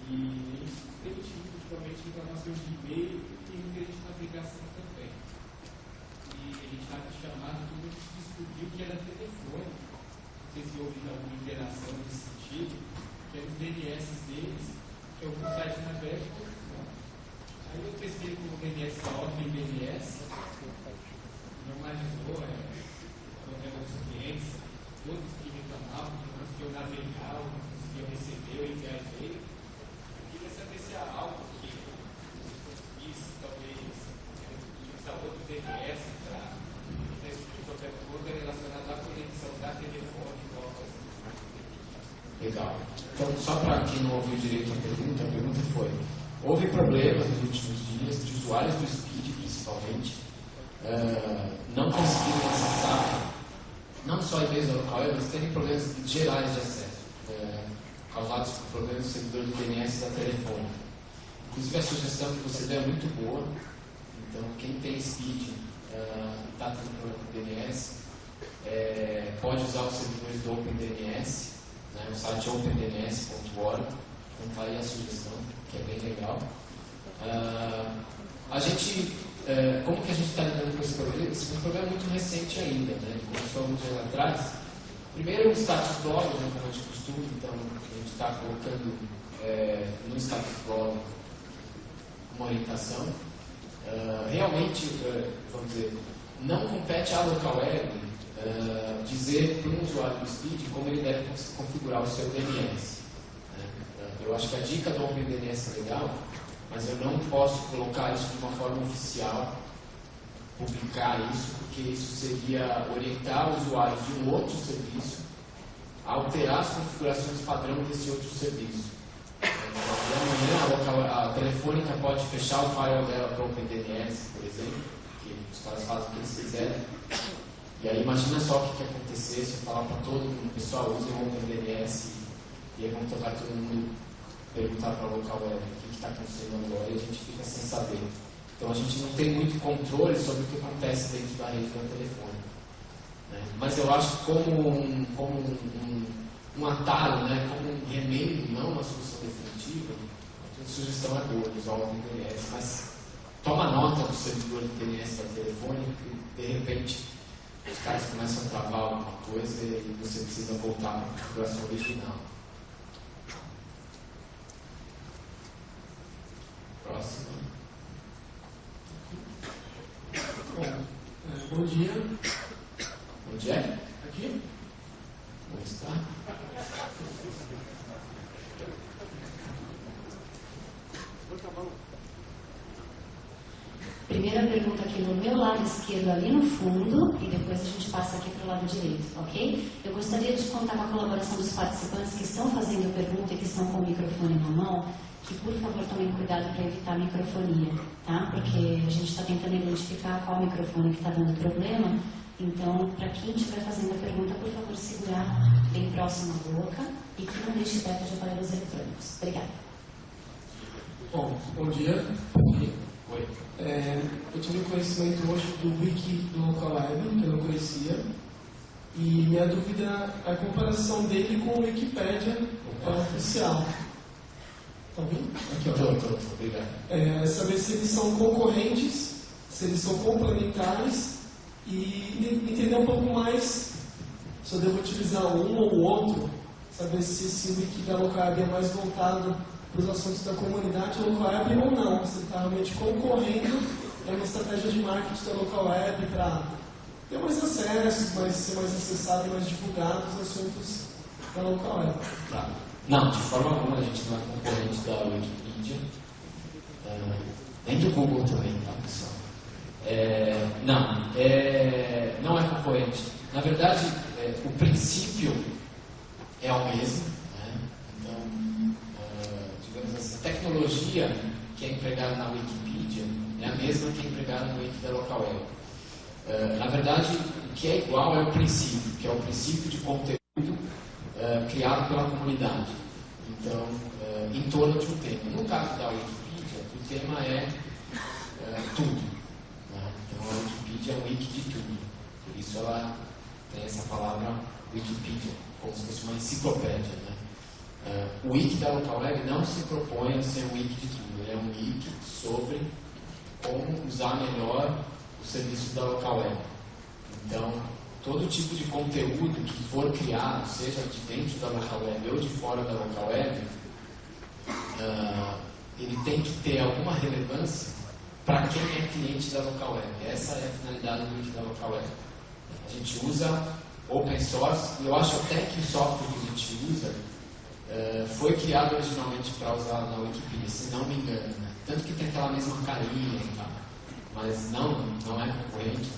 e a gente tem tido, principalmente, reclamações de e-mail e muita gente na navegação também. E a gente estava chamado, tudo a gente descobriu que era telefone. Não sei se houve alguma interação nesse sentido, que eram os DNS deles, que é o site na web. Aí eu testei com o DNS da Open DNS, normalizou, problema dos clientes, todos que reclamavam, que não conseguiam navegar, não conseguiam receber ou enviar e-mail. Eu queria saber se há algo que você conseguisse, talvez, utilizar outro DNS para qualquer coisa relacionada à conexão da telefone. Legal. Então, só para quem não ouviu direito a pergunta foi: houve problemas nos últimos dias de usuários do Speed, principalmente, não conseguiram acessar não só e-mails da local web, mas terem problemas gerais de acesso, causados por problemas do servidor de DNS da telefone. Inclusive, a sugestão que você deu é muito boa. Então, quem tem Speed e está tendo problema com DNS, pode usar os servidores do OpenDNS, né, o site opendns.org. Então, está aí a sugestão, que é bem legal. A gente, como que a gente está lidando com esse problema? Esse problema é muito recente ainda, né? Começou alguns anos atrás. Primeiro, o status blog, né, como a gente costuma, então a gente está colocando no status blog uma orientação. Realmente, vamos dizer, não compete à local web dizer para um usuário do Speed como ele deve configurar o seu DNS. Eu acho que a dica do OpenDNS é legal, mas eu não posso colocar isso de uma forma oficial, publicar isso, porque isso seria orientar o usuário de um outro serviço a alterar as configurações padrão desse outro serviço. Amanhã a Telefônica pode fechar o firewall dela para o OpenDNS, por exemplo, que os caras fazem o que eles quiserem. E aí imagina só o que ia acontecer se eu falar para todo mundo: pessoal, usem o OpenDNS, e aí vão tocar todo mundo perguntar para a local web o que está acontecendo agora, e a gente fica sem saber. Então a gente não tem muito controle sobre o que acontece dentro da rede da telefone. Né? Mas eu acho que como um atalho, né? Como um remédio, não uma solução definitiva, a sugestão é boa, usar o OpenDNS, mas toma nota do servidor de DNS da telefone, porque de repente os caras começam a travar alguma coisa e você precisa voltar para a configuração original. Próximo. Bom dia. Onde é? Aqui? Onde está? Primeira pergunta aqui no meu lado esquerdo, ali no fundo, e depois a gente passa aqui para o lado direito, ok? Eu gostaria de contar com a colaboração dos participantes que estão fazendo pergunta e que estão com o microfone na mão, que por favor tomem cuidado para evitar a microfonia, tá? Porque a gente está tentando identificar qual microfone que está dando problema. Então, para quem estiver fazendo a pergunta, por favor, segurar bem próximo à boca e que não deixe perto de aparelhos eletrônicos. Obrigada. Bom dia. Oi. Eu tive conhecimento hoje do Wiki do LocalWeb, que eu não conhecia. E minha dúvida é a comparação dele com o Wikipédia oficial. Tá ouvindo? Aqui, ó. Tô, obrigado. Saber se eles são concorrentes, se eles são complementares e entender um pouco mais se eu devo utilizar um ou outro, saber se esse Wiki da LocalWeb é mais voltado para os assuntos da comunidade LocalWeb ou não, se ele está realmente concorrendo, é uma estratégia de marketing da LocalWeb para ter mais acesso, ser mais acessado e mais divulgado os assuntos da LocalWeb. Tá. Não, de forma alguma a gente não é concorrente da Wikipedia, nem do Google também, tá, pessoal? Não é concorrente. Na verdade, o princípio é o mesmo, né? Então, digamos assim, a tecnologia que é empregada na Wikipedia é a mesma que é empregada no Wiki da LocalWeb. Na verdade, o que é igual é o princípio, que é o princípio de conteúdo criado pela comunidade. Então, em torno de um tema. No caso da Wikipedia, o tema é tudo. Né? Então, a Wikipedia é um wiki de tudo. Por isso ela tem essa palavra Wikipedia, como se fosse uma enciclopédia. Né? O wiki da LocalWeb não se propõe a ser um wiki de tudo. Ele é um wiki sobre como usar melhor o serviço da LocalWeb. Então, todo tipo de conteúdo que for criado, seja de dentro da LocalWeb ou de fora da LocalWeb, ele tem que ter alguma relevância para quem é cliente da LocalWeb. Essa é a finalidade do wiki da LocalWeb. A gente usa open source, e eu acho até que o software que a gente usa foi criado originalmente para usar na Wikipedia, se não me engano. Né? Tanto que tem aquela mesma carinha e tal. Mas não é concorrente,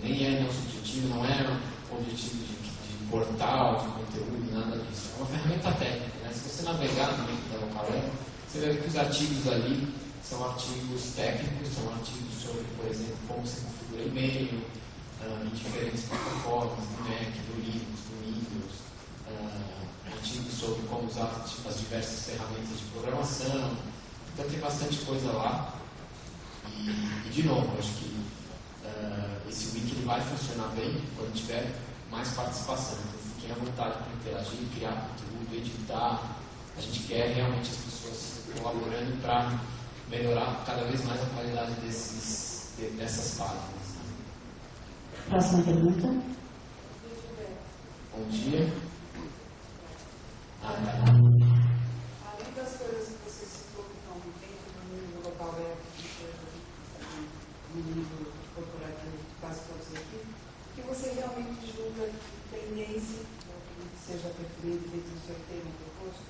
nem é nosso objetivo, não é o objetivo de portal, de conteúdo, nada disso. É uma ferramenta técnica. Né? Se você navegar no link da LocalWeb, você vai ver que os artigos ali são artigos técnicos, são artigos sobre, por exemplo, como você configura e-mail em diferentes plataformas, do Mac, do Linux, do Windows, artigos sobre como usar as diversas ferramentas de programação. Então tem bastante coisa lá. E de novo, acho que esse wiki ele vai funcionar bem quando tiver mais participação. Então fiquem à vontade para interagir, criar conteúdo, editar. A gente quer realmente as pessoas colaborando para melhorar cada vez mais a qualidade dessas páginas. Próxima pergunta. Bom dia. Além das coisas que você citou que estão dentro do nível LocalWeb, no nível corporativo, quase todos aqui, que você realmente julga tendência, que seja preferido dentro do seu tema proposto,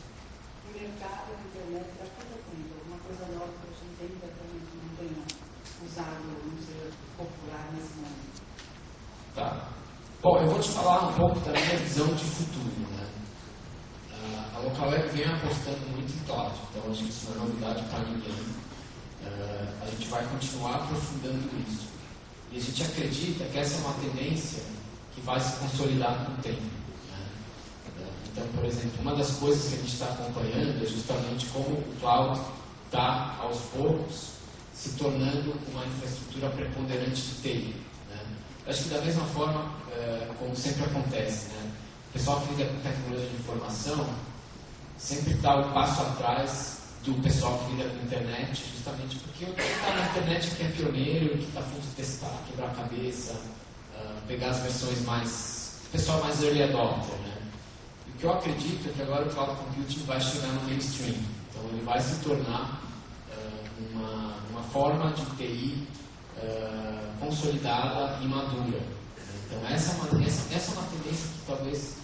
no mercado, na internet, da própria frente, alguma coisa nova que a gente ainda não tenha usado, não seja popular nesse momento. Tá. Bom, eu vou te falar um pouco da minha visão de futuro. Né? A LocalWeb vem apostando muito em cloud, então acho que isso não é novidade para ninguém. A gente vai continuar aprofundando isso. E a gente acredita que essa é uma tendência que vai se consolidar com o tempo. Né? Então, por exemplo, uma das coisas que a gente está acompanhando é justamente como o cloud está, aos poucos, se tornando uma infraestrutura preponderante de TI. Né? Acho que da mesma forma, como sempre acontece, né? O pessoal que lida com tecnologia de informação sempre está um passo atrás do pessoal que lida com internet, justamente porque o que está na internet é que é pioneiro, que está a fim de testar, quebrar a cabeça, pegar as versões mais... o pessoal mais early adopter, né? E o que eu acredito é que agora o cloud computing vai chegar no mainstream. Então ele vai se tornar uma forma de TI consolidada e madura. Então essa é uma tendência que talvez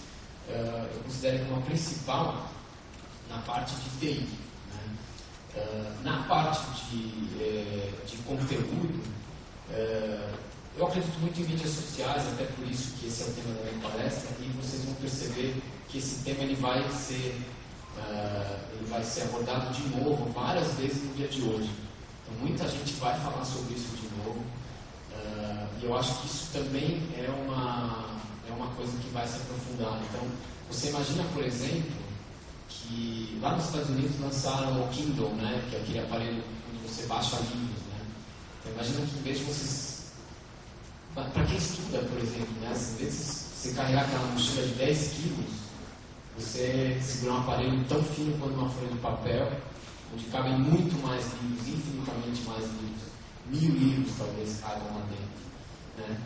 eu considere como a principal na parte de TI. Na parte de conteúdo, eu acredito muito em mídias sociais, até por isso que esse é o tema da minha palestra, e vocês vão perceber que esse tema ele vai ser abordado de novo várias vezes no dia de hoje. Então, muita gente vai falar sobre isso de novo, e eu acho que isso também é uma coisa que vai se aprofundar. Então, você imagina, por exemplo, que lá nos Estados Unidos lançaram o Kindle, né, que é aquele aparelho onde você baixa livros, né? Então, imagina que em vez de vocês... Para quem estuda, por exemplo, né, às vezes você carregar aquela mochila de 10 quilos, você segurar um aparelho tão fino quanto uma folha de papel, onde cabem muito mais livros, infinitamente mais livros, 1000 livros talvez caibam lá dentro, né?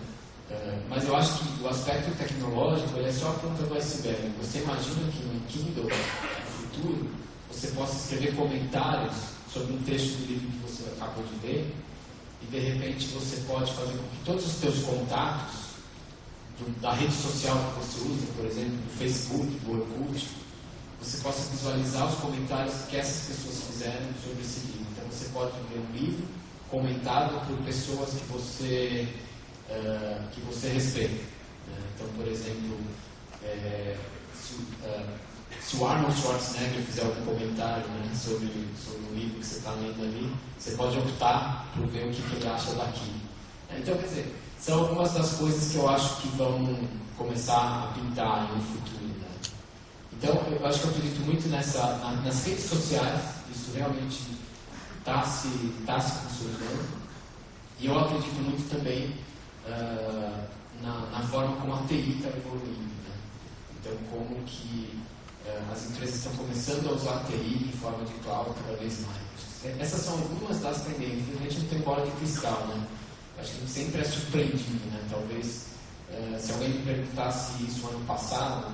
Mas eu acho que o aspecto tecnológico ele é só a ponta do iceberg. Você imagina que no Kindle, no futuro, você possa escrever comentários sobre um trecho do livro que você acabou de ler, e de repente você pode fazer com que todos os seus contatos da rede social que você usa, por exemplo, do Facebook, do Orkut, você possa visualizar os comentários que essas pessoas fizeram sobre esse livro. Então você pode ver um livro comentado por pessoas que você respeita, né? Então, por exemplo, se o Arnold Schwarzenegger fizer algum comentário, né, sobre o livro que você está lendo ali, você pode optar por ver o que ele acha daquilo. Então, quer dizer, são algumas das coisas que eu acho que vão começar a pintar no futuro, né? Então, eu acho que eu acredito muito nas redes sociais, isso realmente está se consolidando, e eu acredito muito também na forma como a TI está evoluindo, né? Então, como que as empresas estão começando a usar a TI em forma de cloud cada vez mais. Essas são algumas das tendências. Infelizmente não tem bola de cristal, né? Acho que a gente sempre é surpreendido, né? Talvez, se alguém me perguntasse isso ano passado,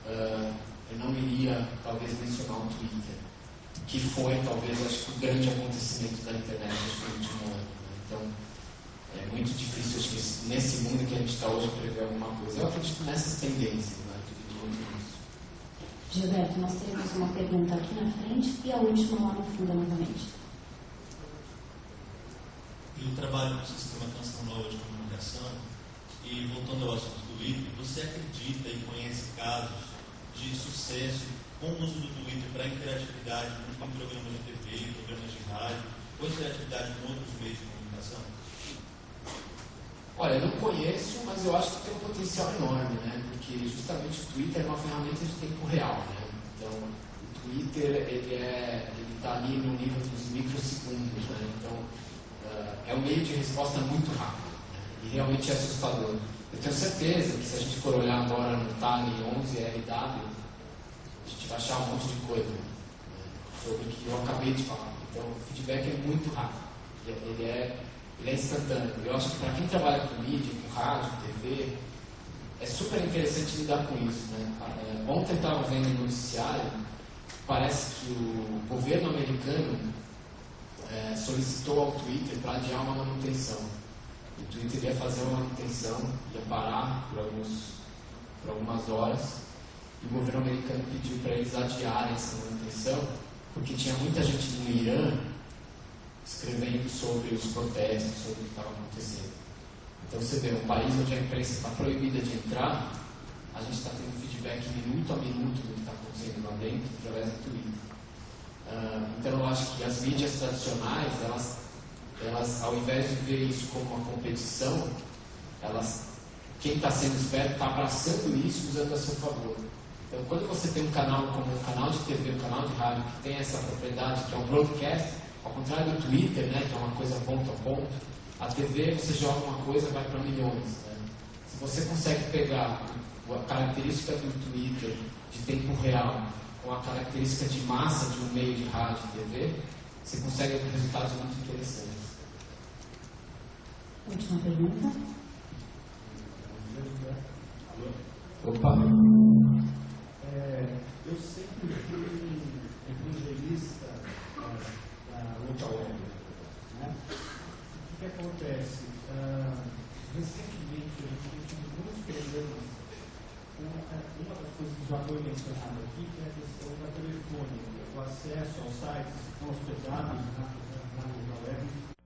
eu não iria, talvez, mencionar o Twitter, que foi, talvez, acho que o grande acontecimento da internet no último ano, né? Então, é muito difícil, acho que nesse mundo que a gente está hoje, prever alguma coisa. Eu acredito nessas tendências, né? Acredito muito nisso. Gilberto, nós temos uma pergunta aqui na frente e a última lá no fundo, novamente. Eu trabalho no sistema Canção Nova de Comunicação e, voltando ao assunto do Twitter, você acredita e conhece casos de sucesso com o uso do Twitter para interatividade em programas de TV, programas de rádio, ou interatividade com outros meios de comunicação? Olha, eu não conheço, mas eu acho que tem um potencial enorme, né? Porque justamente o Twitter é uma ferramenta de tempo real, né? Então, o Twitter, ele está ali no nível dos microsegundos, né? Então, é um meio de resposta muito rápido, né? E realmente é assustador. Eu tenho certeza que se a gente for olhar agora no TAG 11RW, a gente vai achar um monte de coisa, né? Sobre o que eu acabei de falar. Então, o feedback é muito rápido. Ele é instantâneo. Eu acho que para quem trabalha com mídia, com rádio, TV, é super interessante lidar com isso, né? Ontem eu estava vendo no noticiário, parece que o governo americano solicitou ao Twitter para adiar uma manutenção. O Twitter ia fazer uma manutenção, ia parar por algumas horas, e o governo americano pediu para eles adiarem essa manutenção, porque tinha muita gente no Irã escrevendo sobre os protestos, sobre o que estava acontecendo. Então você vê, um país onde a imprensa está proibida de entrar, a gente está tendo feedback minuto a minuto do que está acontecendo lá dentro, através do Twitter. Então eu acho que as mídias tradicionais, elas ao invés de ver isso como uma competição, quem está sendo esperto está abraçando isso, usando a seu favor. Então quando você tem um canal como um canal de TV, um canal de rádio, que tem essa propriedade, que é um broadcast, ao contrário do Twitter, né, que é uma coisa ponto a ponto, a TV você joga uma coisa e vai para milhões, né? Se você consegue pegar a característica do Twitter de tempo real com a característica de massa de um meio de rádio e TV, você consegue ter resultados muito interessantes. Última pergunta. Opa! Eu sempre fui evangelista da local web, né? O que acontece? Recentemente a gente tem tido muitos problemas. Uma das coisas que já foi mencionada aqui, que é a questão da telefonia. o acesso aos sites que estão hospedados na local web